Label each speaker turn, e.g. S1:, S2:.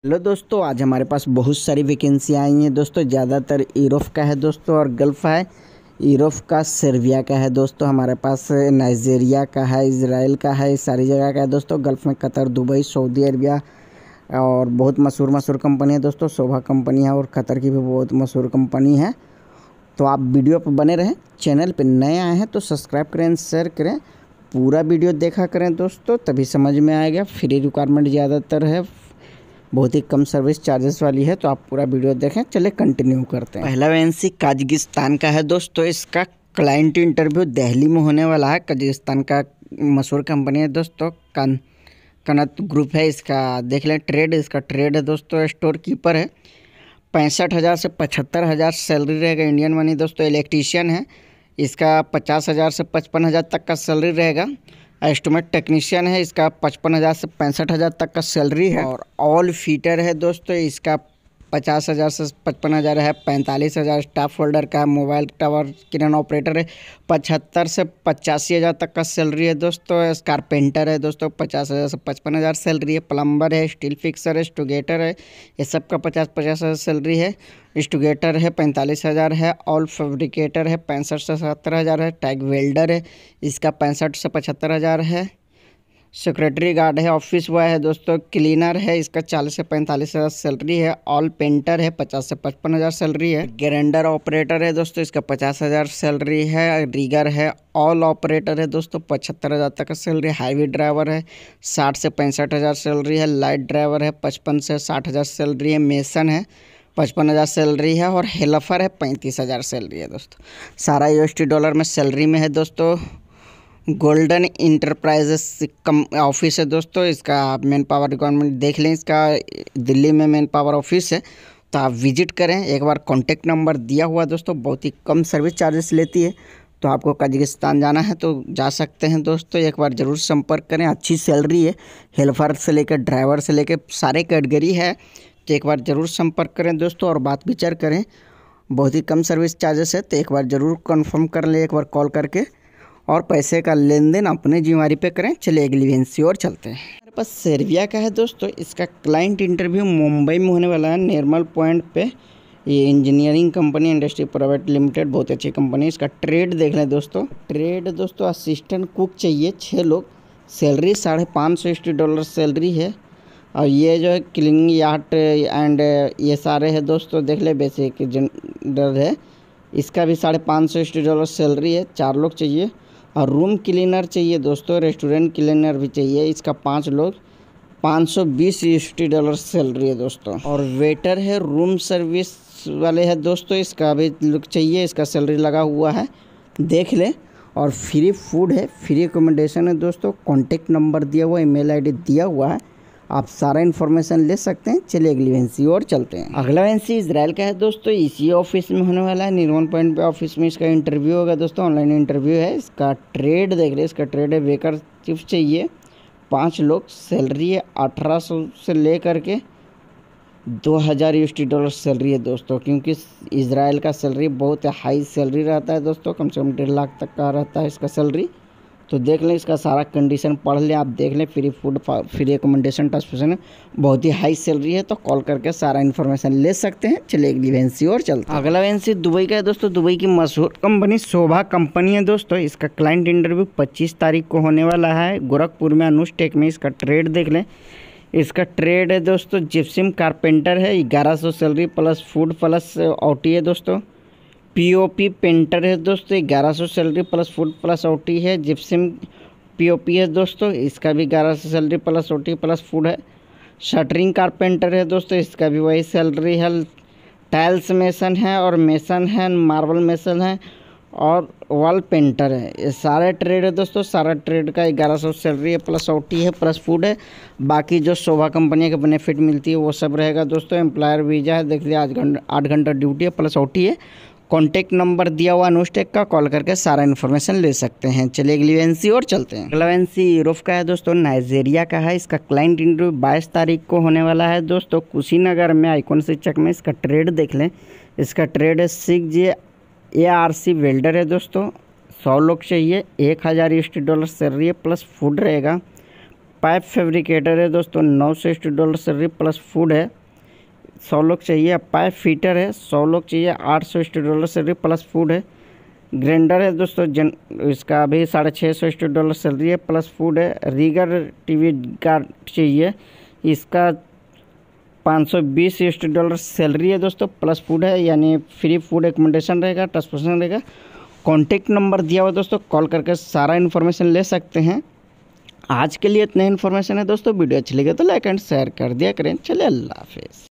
S1: Hello दोस्तों, आज हमारे पास बहुत सारी वैकेंसी आई हैं दोस्तों। ज़्यादातर यूरोप का है दोस्तों और गल्फ़ है। यूरोप का सर्बिया का है दोस्तों, हमारे पास नाइजीरिया का है, इजराइल का है, सारी जगह का है दोस्तों। गल्फ़ में कतर, दुबई, सऊदी अरबिया और बहुत मशहूर कंपनी है दोस्तों। शोभा कंपनी है और कतर की भी बहुत मशहूर कंपनी है। तो आप वीडियो पर बने रहें। चैनल पर नए आए हैं तो सब्सक्राइब करें, शेयर करें, पूरा वीडियो देखा करें दोस्तों, तभी समझ में आएगा। फ्री रिक्वायरमेंट ज़्यादातर है, बहुत ही कम सर्विस चार्जेस वाली है, तो आप पूरा वीडियो देखें। चले कंटिन्यू करते हैं। पहला वैकेंसी कजाकिस्तान का है दोस्तों। इसका क्लाइंट इंटरव्यू दिल्ली में होने वाला है। कजाकिस्तान का मशहूर कंपनी है दोस्तों, कनत ग्रुप है। इसका देख लें ट्रेड, इसका ट्रेड है दोस्तों, स्टोर कीपर है। 65,000 से 75,000 सैलरी रहेगा इंडियन मनी दोस्तों। इलेक्ट्रीशियन है, इसका 50,000 से 55,000 तक का सैलरी रहेगा। एस्टिमेट टेक्नीशियन है, इसका 55,000 से 65,000 तक का सैलरी है। और ऑल फीटर है दोस्तों, इसका 50,000 से 55,000 है। 45,000 स्टाफ होल्डर का। मोबाइल टावर किरण ऑपरेटर है, 75 से 85,000 तक का सैलरी है दोस्तों। कारपेंटर है दोस्तों, 50,000 से 55,000 सैलरी है। प्लम्बर है, स्टील फिक्सर है, स्टूगेटर है, ये सब का 50,000 सैलरी है। स्टूगेटर है, 45,000 है। ऑल फैब्रिकेटर है, 65 से 70,000 है। टैग वेल्डर है, इसका 65 से 75,000 है। सेक्रेटरी गार्ड है, ऑफिस बॉय है दोस्तों। क्लीनर है, इसका 40 से 45,000 सैलरी है। ऑल पेंटर है, 50 से 55,000 सैलरी है। ग्राइंडर ऑपरेटर है दोस्तों, इसका 50,000 सैलरी है। रिगर है, ऑल ऑपरेटर है दोस्तों, 75,000 तक का सैलरी। हाईवे ड्राइवर है, 60 से 65,000 सैलरी है। लाइट ड्राइवर है, 55 से 60,000 सैलरी है। मेसन है, 55,000 सैलरी है। और हेल्पर है, 35,000 सैलरी है दोस्तों। सारा यूएसडी डॉलर में सैलरी में है दोस्तों। गोल्डन इंटरप्राइजेस कम ऑफिस है दोस्तों। इसका आप मैन पावर रिक्वायरमेंट देख लें। इसका दिल्ली में मैन पावर ऑफिस है, तो आप विजिट करें। एक बार कॉन्टेक्ट नंबर दिया हुआ दोस्तों, बहुत ही कम सर्विस चार्जेस लेती है। तो आपको कजाकिस्तान जाना है तो जा सकते हैं दोस्तों, एक बार ज़रूर संपर्क करें। अच्छी सैलरी है, हेल्पर से लेकर ड्राइवर से लेकर सारे कैटेगरी है, तो एक बार ज़रूर संपर्क करें दोस्तों और बात विचार करें। बहुत ही कम सर्विस चार्जेस है, तो एक बार ज़रूर कंफर्म कर लें, एक बार कॉल करके। और पैसे का लेन देन अपने जिम्मेदारी पे करें। चलिए अगली वैकेंसी और चलते हैं। हमारे पास सर्बिया का है दोस्तों। इसका क्लाइंट इंटरव्यू मुंबई में होने वाला है, नॉर्मल पॉइंट पे। ये engineering company, industry private limited, बहुत अच्छी कंपनी है। इसका ट्रेड देख लें दोस्तों। ट्रेड दोस्तों, असिस्टेंट कुक चाहिए 6 लोग। सैलरी $550 सैलरी है। और ये जो है क्लीनिंग यार्ड एंड ये सारे है दोस्तों, देख ले। बेसिक जेंडर है, इसका भी $550 सैलरी है। 4 लोग चाहिए। और रूम क्लीनर चाहिए दोस्तों, रेस्टोरेंट क्लीनर भी चाहिए। इसका 5 लोग, $520 सैलरी है दोस्तों। और वेटर है, रूम सर्विस वाले हैं दोस्तों, इसका भी लुक चाहिए। इसका सैलरी लगा हुआ है, देख ले। और फ्री फूड है, फ्री अकोमोडेशन है दोस्तों। कॉन्टेक्ट नंबर दिया हुआ, ईमेल आईडी दिया हुआ है, आप सारा इन्फॉर्मेशन ले सकते हैं। चलिए अगली वैकेंसी और चलते हैं। अगला वैकेंसी इजराइल का है दोस्तों। इसी ऑफिस में होने वाला है, निर्मल पॉइंट पे ऑफिस में इसका इंटरव्यू होगा दोस्तों। ऑनलाइन इंटरव्यू है। इसका ट्रेड देख रहे हैं, इसका ट्रेड है वेकर चिप्स चाहिए 5 लोग। सैलरी है 1800 से ले करके $2,000 सैलरी है दोस्तों। क्योंकि इजराइल का सैलरी बहुत हाई सैलरी रहता है दोस्तों, कम से कम 1.5 लाख तक का रहता है इसका सैलरी। तो देख लें, इसका सारा कंडीशन पढ़ लें, आप देख लें। Free food, free accommodation, transportation, बहुत ही हाई सैलरी है। तो कॉल करके सारा इन्फॉर्मेशन ले सकते हैं। चलिए अगली वैकेंसी और चलते हैं। अगला वैकेंसी दुबई का है दोस्तों। दुबई की मशहूर कंपनी शोभा कंपनी है दोस्तों। इसका क्लाइंट इंटरव्यू 25 तारीख को होने वाला है, गोरखपुर में, अनुष्टेक में। इसका ट्रेड देख लें। इसका ट्रेड है दोस्तों जिप्सिम कारपेंटर है। 1100 salary plus food plus OT है दोस्तों। पीओपी पेंटर है दोस्तों, 1100 salary plus food plus OT है। जिप्सिम पीओपी है दोस्तों, इसका भी 1100 salary plus OT plus food है। शटरिंग कारपेंटर है दोस्तों, इसका भी वही सैलरी है। टाइल्स मेसन है और मेसन है, मार्बल मेसन है और वॉल पेंटर है। ये सारे ट्रेड है दोस्तों। सारा ट्रेड का 1100 सैलरी है प्लस ओटी है प्लस फूड है। बाकी जो शोभा कंपनी के बेनिफिट मिलती है वो सब रहेगा दोस्तों। एम्प्लॉयर वीज़ा है, देख लिया। 8 घंटा ड्यूटी है प्लस ओटी है। कॉन्टैक्ट नंबर दिया हुआ अनुष्टेक का, कॉल करके सारा इन्फॉर्मेशन ले सकते हैं। चलिए अगली वैकेंसी और चलते हैं। अगला वैकेंसी यूरोप का है दोस्तों, नाइजीरिया का है। इसका क्लाइंट इंटरव्यू 22 तारीख को होने वाला है दोस्तों, कुशीनगर में, आइकॉन शिक्षक में। इसका ट्रेड देख लें। इसका ट्रेड है 6J ARC वेल्डर है दोस्तों। 100 लोग चाहिए, $1,000 सैलरी है प्लस फूड रहेगा। पाइप फैब्रिकेटर है दोस्तों, $900 सैलरी प्लस फूड है, 100 लोग चाहिए। पाइप फिटर है, 100 लोग चाहिए, $800 सैलरी प्लस फूड है। ग्राइंडर है दोस्तों, इसका अभी $650 सैलरी है प्लस फूड है। रीगर टीवी का चाहिए, इसका $520 सैलरी है दोस्तों, प्लस फूड है, यानी फ्री फूड एकोमोडेशन रहेगा, ट्रांसपोर्टेशन रहेगा। कॉन्टैक्ट नंबर दिया हुआ दोस्तों, कॉल करके सारा इन्फॉर्मेशन ले सकते हैं। आज के लिए इतने इन्फॉर्मेशन है दोस्तों। वीडियो अच्छी लगे तो लाइक एंड शेयर कर दिया करें। चलिए, अल्लाह हाफिज़।